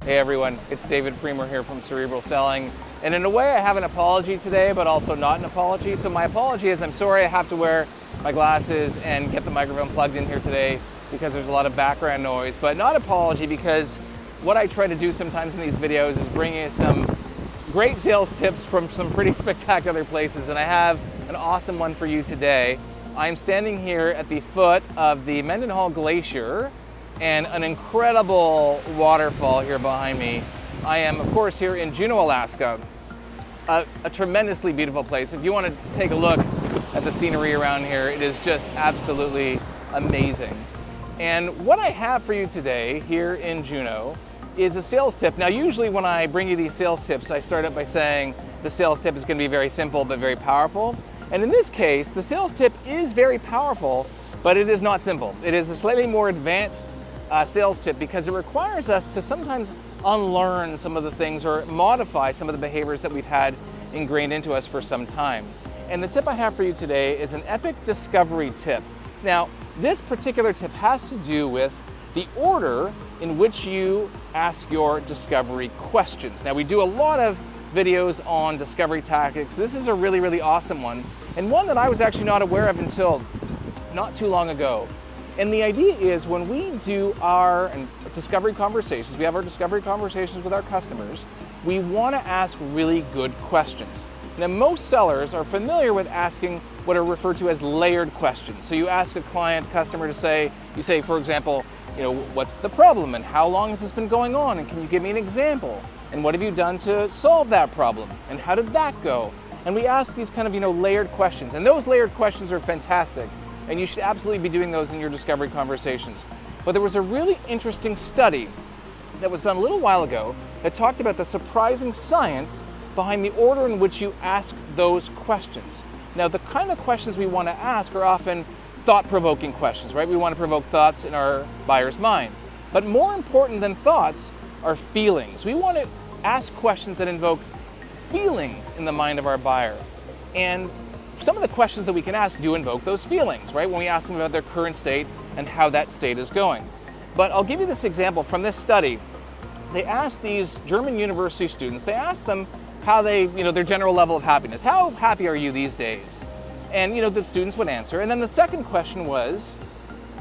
Hey everyone, it's David Priemer here from Cerebral Selling. And in a way I have an apology today, but also not an apology. So my apology is I'm sorry I have to wear my glasses and get the microphone plugged in here today because there's a lot of background noise, but not apology because what I try to do sometimes in these videos is bring you some great sales tips from some pretty spectacular places, and I have an awesome one for you today. I'm standing here at the foot of the Mendenhall Glacier and an incredible waterfall here behind me. I am, of course, here in Juneau, Alaska, a tremendously beautiful place. If you want to take a look at the scenery around here, it is just absolutely amazing. And what I have for you today here in Juneau is a sales tip. Now, usually when I bring you these sales tips, I start out by saying the sales tip is going to be very simple but very powerful. And in this case, the sales tip is very powerful, but it is not simple. It is a slightly more advanced sales tip because it requires us to sometimes unlearn some of the things or modify some of the behaviors that we've had ingrained into us for some time. And the tip I have for you today is an epic discovery tip. Now, this particular tip has to do with the order in which you ask your discovery questions. Now, we do a lot of videos on discovery tactics. This is a really, really awesome one, and one that I was actually not aware of until not too long ago. And the idea is when we do our discovery conversations, we have our discovery conversations with our customers, we want to ask really good questions. Now, most sellers are familiar with asking what are referred to as layered questions. So you ask a customer to say, for example, what's the problem and how long has this been going on and can you give me an example? And what have you done to solve that problem? And how did that go? And we ask these kind of, layered questions. And those layered questions are fantastic. And you should absolutely be doing those in your discovery conversations. But there was a really interesting study that was done a little while ago that talked about the surprising science behind the order in which you ask those questions. Now, the kind of questions we want to ask are often thought-provoking questions, right? We want to provoke thoughts in our buyer's mind. But more important than thoughts are feelings. We want to ask questions that invoke feelings in the mind of our buyer. And some of the questions that we can ask do invoke those feelings, right? When we ask them about their current state and how that state is going. But I'll give you this example from this study. They asked these German university students, they asked them how they, their general level of happiness. How happy are you these days? And, the students would answer. And then the second question was,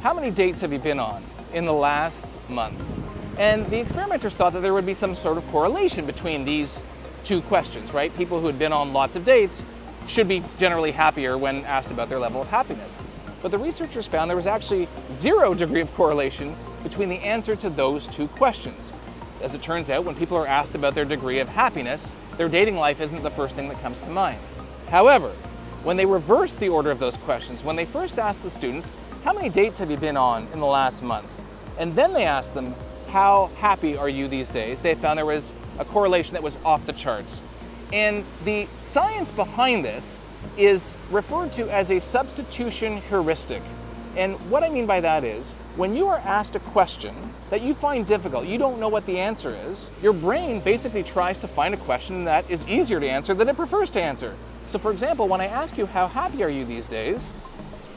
how many dates have you been on in the last month? And the experimenters thought that there would be some sort of correlation between these two questions, right? People who had been on lots of dates should be generally happier when asked about their level of happiness. But the researchers found there was actually 0 degree of correlation between the answer to those two questions. As it turns out, when people are asked about their degree of happiness, their dating life isn't the first thing that comes to mind. However, when they reversed the order of those questions, when they first asked the students, how many dates have you been on in the last month? And then they asked them, how happy are you these days? They found there was a correlation that was off the charts. And the science behind this is referred to as a substitution heuristic. And what I mean by that is, when you are asked a question that you find difficult, you don't know what the answer is, your brain basically tries to find a question that is easier to answer that it prefers to answer. So for example, when I ask you, how happy are you these days?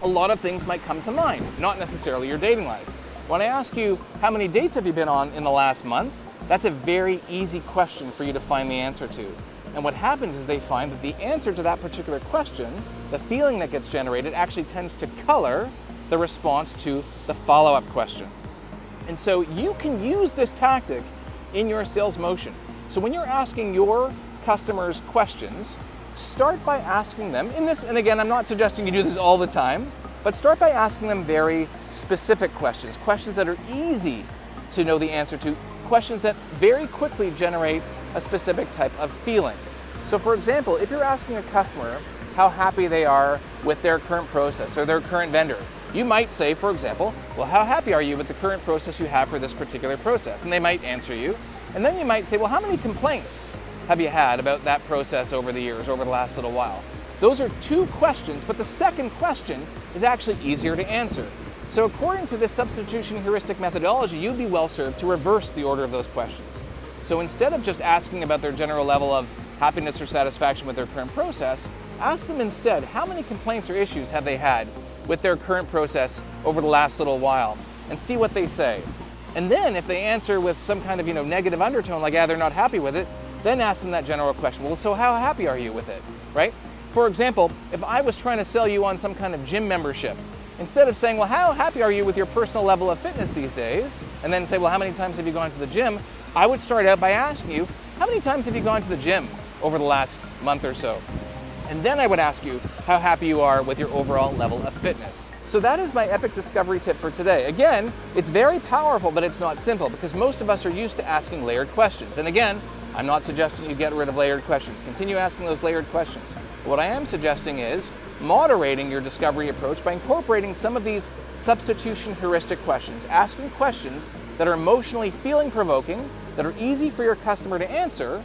A lot of things might come to mind, not necessarily your dating life. When I ask you, how many dates have you been on in the last month? That's a very easy question for you to find the answer to. And what happens is they find that the answer to that particular question, the feeling that gets generated, actually tends to color the response to the follow-up question. And so you can use this tactic in your sales motion. So when you're asking your customers questions, start by asking them, and again, I'm not suggesting you do this all the time, but start by asking them very specific questions that are easy to know the answer to, questions that very quickly generate a specific type of feeling. So for example, if you're asking a customer how happy they are with their current process or their current vendor, you might say, for example, well, how happy are you with the current process you have for this particular process? And they might answer you. And then you might say, well, how many complaints have you had about that process over the years, over the last little while? Those are 2 questions, but the second question is actually easier to answer. So according to this substitution heuristic methodology, you'd be well served to reverse the order of those questions. So instead of just asking about their general level of happiness or satisfaction with their current process, ask them instead, how many complaints or issues have they had with their current process over the last little while? And see what they say. And then if they answer with some kind of negative undertone, like they're not happy with it, then ask them that general question. Well, so how happy are you with it, right? For example, if I was trying to sell you on some kind of gym membership, instead of saying, well, how happy are you with your personal level of fitness these days? And then say, well, how many times have you gone to the gym? I would start out by asking you, how many times have you gone to the gym over the last month or so? And then I would ask you how happy you are with your overall level of fitness. So that is my epic discovery tip for today. Again, it's very powerful, but it's not simple because most of us are used to asking layered questions. And again, I'm not suggesting you get rid of layered questions. Continue asking those layered questions. What I am suggesting is moderating your discovery approach by incorporating some of these substitution heuristic questions, asking questions that are emotionally feeling provoking, that are easy for your customer to answer,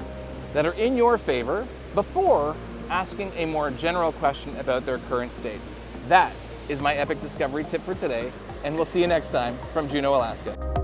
that are in your favor, before asking a more general question about their current state. That is my epic discovery tip for today, and we'll see you next time from Juneau, Alaska.